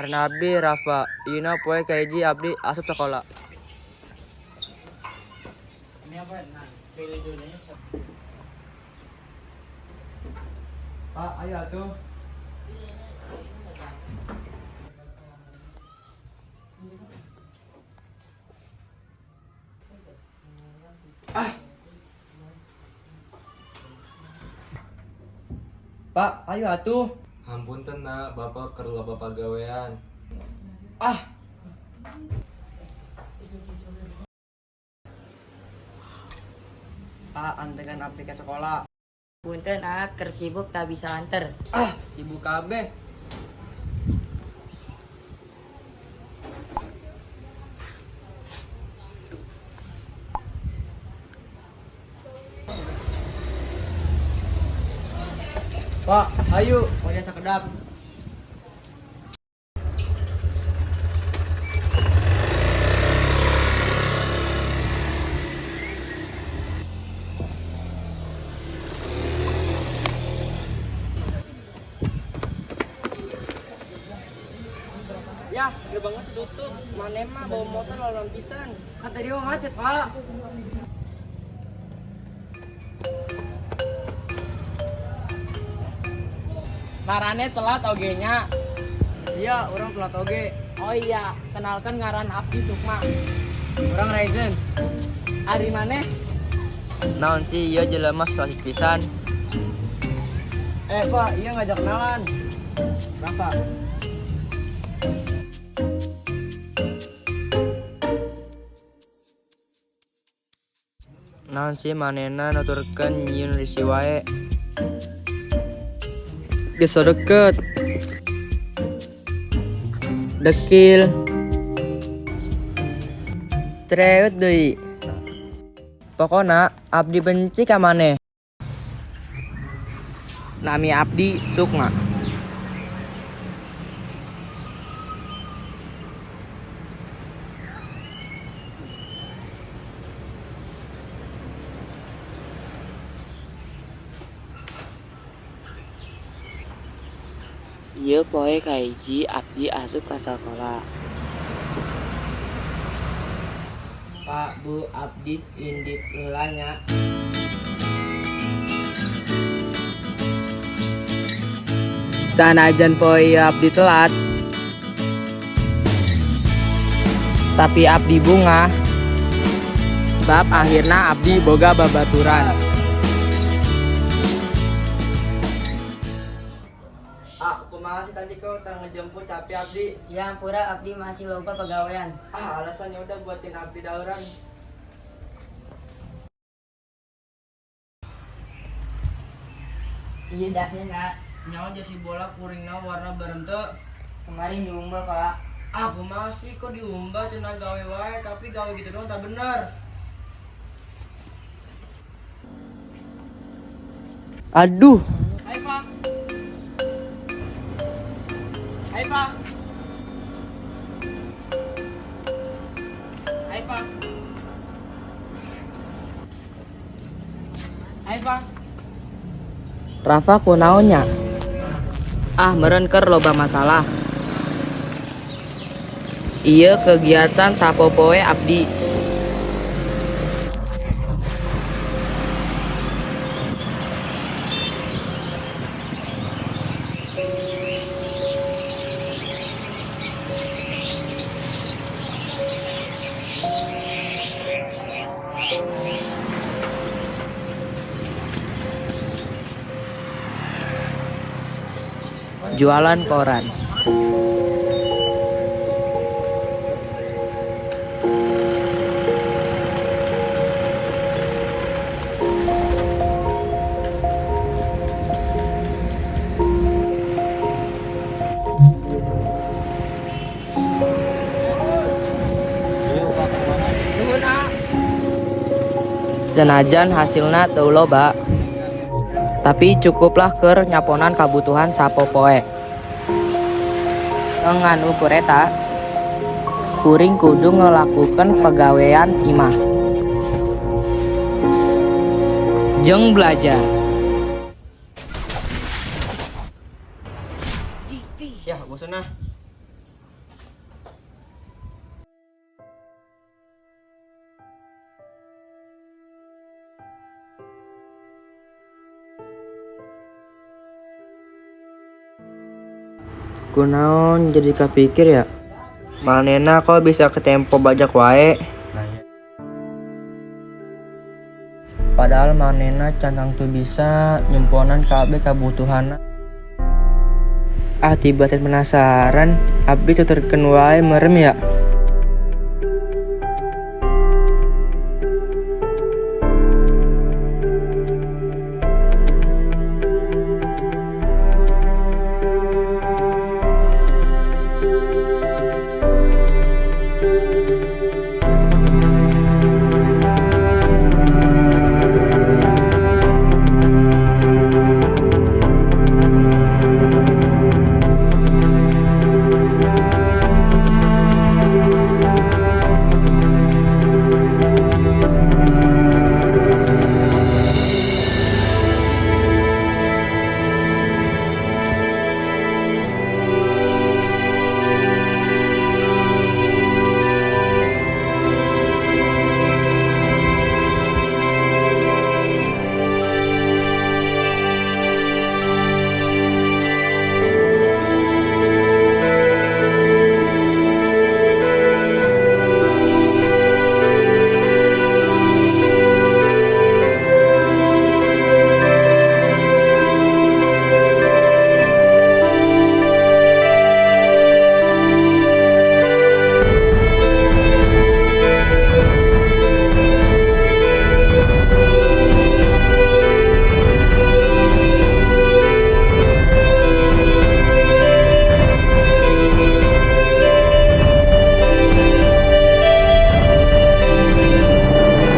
Karena abdi Rafa, ina poe kaiji abdi asup sekolah. Ini apa? Nah, pilih dulu ya. Pak, ayo atuh. Pak, ayo atuh. Ampun nak, bapak keur loba pagawean. Pak, antekan abdi ke sekolah. Punten keur sibuk tak bisa anter. Sibuk kabeh. Pak, ayo, mau jasa kedap. Ya, gerbangnya tutup. Mana mah bawa motor lawan pisan. Kan tadi mah macet, Pak. Ngarannya telat oge-nya. Iya, orang telat oge. Oh iya, kenalkan ngaran Abdi Sukma. Orang Raizen. Ari maneh? Naon sih, iya jelema sosis pisan. Pak, iya ngajak kenalan. Berapa? Naon sih manena nuturkeun nyieun risi wae. Geus so deket. Dekil. Cerewet deui. Pokona abdi benci ka maneh. Nami Abdi Sukma. Ieu poe kahiji Abdi asup ka sakola. Pak, Bu, abdi indit heulanya. Sanajan poe Abdi telat, tapi Abdi bunga. Bab akhirna Abdi boga babaturan. Kumaha sih tadi kau tang ngejemput tapi abdi. Ya ampura abdi masih loba pegawaian. Alasannya udah buatin abdi dauran. Iya dahnya nak. Nyawa jasi bola kuringna warna bareng teu. Kemarin diumba pak. Kumaha sih kok diumba cenah gawe wae tapi gawe gitu doang tak bener. Aduh. Hai Pak. Hai Pak. Hai Pak. Hai Pak. Rafa kunaonnya? Meureun keur loba masalah. Ieu kegiatan sapopoe Abdi. Jualan koran. Nuhun Senajan hasilna teu loba, tapi cukuplah keur nyaponan kabutuhan sapopoe. Ngan ukur eta, kuring kudu ngelakukan pegawaian imah. Jeung belajar. Ya, bosan nah. Kunaon jadi kepikir ya? Manena kok bisa ke tempo bajak wae? Padahal manena cantang tuh bisa nyemponan kabeh kabutuhanna. Tiba-tiba penasaran, abdi tuh terken wae merem ya.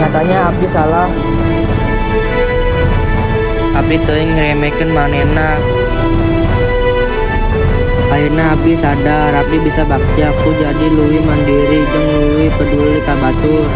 Nyatanya abdi salah. Abdi teuing ngeremekeun manena. Ayeuna abdi sadar abdi bisa bakti aku jadi leuwih mandiri jeung leuwih peduli ka batur.